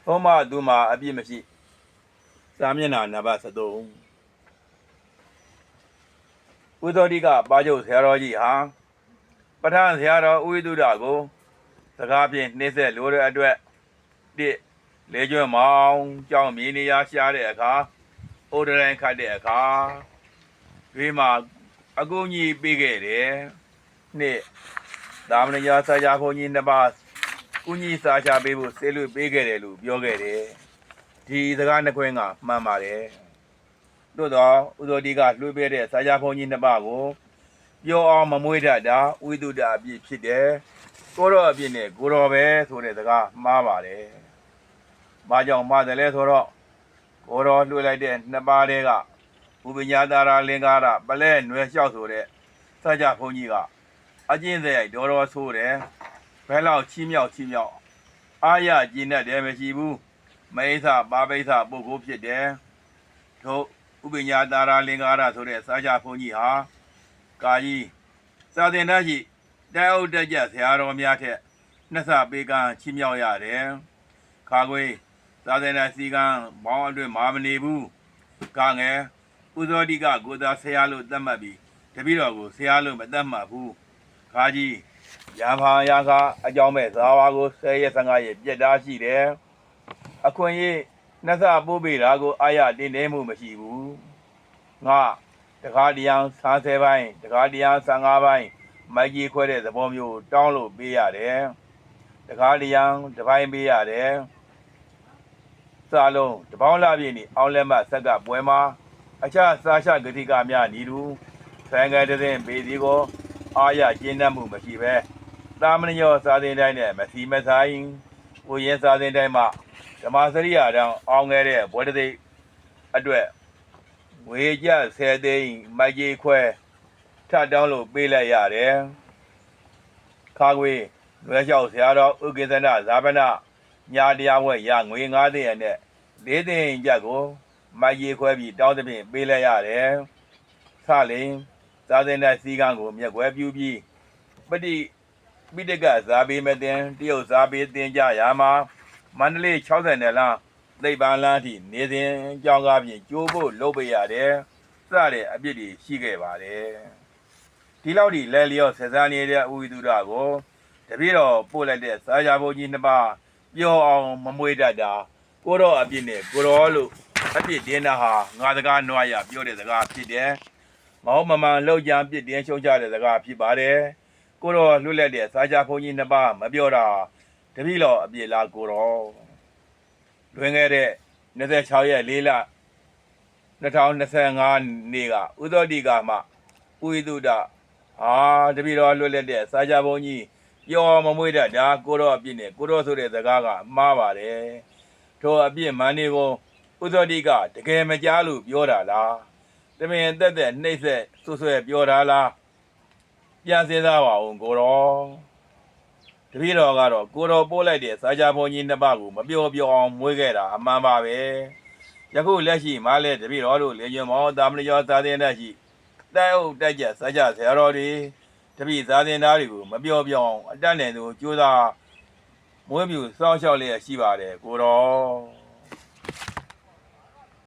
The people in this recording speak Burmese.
ဟောမသူမှာအပြစ်မရှိစာမျက်နှာနံပါတ်73ဥသောတိကပါကျုပ်ဆရာတော်ကြီးဟာပဋ္ဌာန်းဆရာတော်ဥဝိတုဒ္ဓကိုစကားဖြင့်နှိမ့်ဆက်လိုတဲ့အတွက်တစ်လေကျွမ်းမောင်ကြောင်းမြေနေရာရှားတဲ့အခါဩဒရိုင်းခတ်တဲ့အခါဒီမှာအကူကြီးပေးခဲ့တယ်နှစ်သာမဏေရာစာချဘုန်းကြီးနှစ်ပါးကုကြီးစာချပေးဖို့ဆေးလွတ်ပေးခဲ့တယ်လို့ပြောခဲ့တယ်ဒီစကားနှစ်ခွင်းကမှန်ပါတယ်တို့တော့ဥသောတိကလွှဲပေးတဲ့စာချဘုန်းကြီးနှစ်ပါးကိုပြောအောင်မမွေးတတ်တာဝိတုဒ္ဓအပြစ်ဖြစ်တယ်ကိုတော်အပြစ်နဲ့ကိုတော်ပဲဆိုတဲ့စကားမှားပါတယ်ဘာကြောင့်မှားတယ်လဲဆိုတော့ကိုတော်လွှဲလိုက်တဲ့နှစ်ပါးတည်းကဥပညာတာရာလင်္ကာရပလဲနွယ်လျှောက်ဆိုတဲ့စာချဘုန်းကြီးကအကျင့်စရိုက်တော်ဆိုတယ်ဘယ်လောက်ချီးမြောက်အာရကျင့်တတ်တယ်မရှိဘူးမိစ္ဆာပါပိစ္ဆာပုဂ္ဂိုလ်ဖြစ်တယ်တို့ဥပညာတာရာလင်္ကာရဆိုတဲ့စာချဘုန်းကြီးဟာကာကြီးစာသင်တတ်ရှိတဲအုပ်တက်ကြဆရာတော်များထက်နှစ်ဆပေးကမ်းချီးမြောက်ရတယ်ခါခွေစာသင်တတ်စီကံဘောင်းအတွင်းမာမနေဘူးကငယ်ဥသောတိကကိုသာဆရာလို့သတ်မှတ်ပြီးတပည့်တော်ကိုဆရာလို့မသတ်မှတ်ဘူးခါကြီးရံဖာရကအကြောင်းမဲ့ဇာဝါကို10ရက်15ရက်ပြက်သားရှိတယ်အခွင့်ရေးနှစ်ဆပို့ပေးတာကိုအာရတင်နေမှုမရှိဘူးငါတကားတရား30ပိုင်းတကားတရား15ပိုင်းမိုက်ကြီးခွဲတဲ့သဘောမျိုးတောင်းလို့ပေးရတယ်တကားတရားတစ်ပိုင်းပေးရတယ်စာလုံးတပေါင်းလာပြည့်နေအောင်လက်မဆက်ကပွဲမှာအခြားစာချဂတိကများနီတူဆံကတဲ့တဲ့ပေဒီကိုအာရကျင်းတတ်မှုမရှိပဲသာမဏေရောစာသင်တိုင်းနဲ့မစီမဆိုင်ကိုရင်စာသင်တိုင်းမှာဓမ္မစရိယာတောင်အောင်ခဲ့တဲ့ဘွဲတသိအတွက်ဝေကြ10သိန်းမိုက်ကြီးခွဲထတောင်းလို့ပေးလိုက်ရတယ်ခါခွေလွယ်လျှောက်ဆရာတော်ဥက္ကေသနဇာပနညာတရားဝဲရငွေ9သိန်းနဲ့4သိန်းကြက်ကိုမိုက်ကြီးခွဲပြီးတောင်းသဖြင့်ပေးလိုက်ရတယ်ခလိန်သာသနာစည်းကမ်းကိုမြက်ွယ်ပြူပြီးပฏิပိဋကဇာပေမတင်တရုတ်ဇာပေတင်ကြရာမှာမန္တလေး60လမ်းသိပ္ပံလမ်းထိနေစဉ်ကြောင်းကားဖြင့်ကျိုးဖို့လုပ်ပေးရတယ်စတဲ့အပြစ်တွေရှိခဲ့ပါတယ်ဒီလောက်ဒီလဲလျော့ဆက်စားနေတဲ့ဥဝိတုဒ္ဓကိုတပည့်တော်ပို့လိုက်တဲ့စာချဘုန်းကြီးနှစ်ပါးပြောအောင်မမွေးတတ်တာကိုတော်အပြစ်နဲ့ကိုတော်လို့အပြစ်တင်တာဟာငါစကားနွားရပြောတဲ့စကားဖြစ်တယ်မဟုတ်မမှန်လောက်ကြံပြစ်တင်ရှုံချတဲ့စကားဖြစ်ပါတယ်ကိုတော်လွတ်လပ်တဲ့စာချဘုန်းကြီးနှစ်ပါးမပြောတာတပည့်တော်အပြစ်လားကိုတော်လွင်ခဲ့တဲ့26ရက်4လ2025နေ့ကဥသောတိကမှဥဝိတုဒ္ဓတပည့်တော်လွတ်လပ်တဲ့စာချဘုန်းကြီးပြောမမွေးတတ်ဒါကိုတော်အပြစ်နဲ့ကိုတော်ဆိုတဲ့စကားကမှားပါတယ်ထိုအပြစ်မှန်နေကိုဥသောတိကတကယ်မကြားလို့ပြောတာလားတမင်သက်သက်နှိမ့်ဆက်ဆွဲပြောတာလားပြန်စဉ်းစားပါဦးကိုတော်တပည့်တော်ကတော့ကိုတော်ပို့လိုက်တဲ့စာချဘုန်းကြီးနှစ်ပါးကိုမပြောအောင်မွေးခဲ့တာအမှန်ပါပဲယခုလက်ရှိမှလည်းတပည့်တော်တို့လေကျွမ်းမောင်သာမဏေကျော်သာသင်တတ်ရှိတဲအုပ်တက်ကြစာချဆရာတော်တွေတပည့်သာသင်သားတွေကိုမပြောအောင်အတတ်နဲ့သူကြိုးစားမွေးမြူစောင့်ရှောက်လျက်ရှိပါတယ်ကိုတော်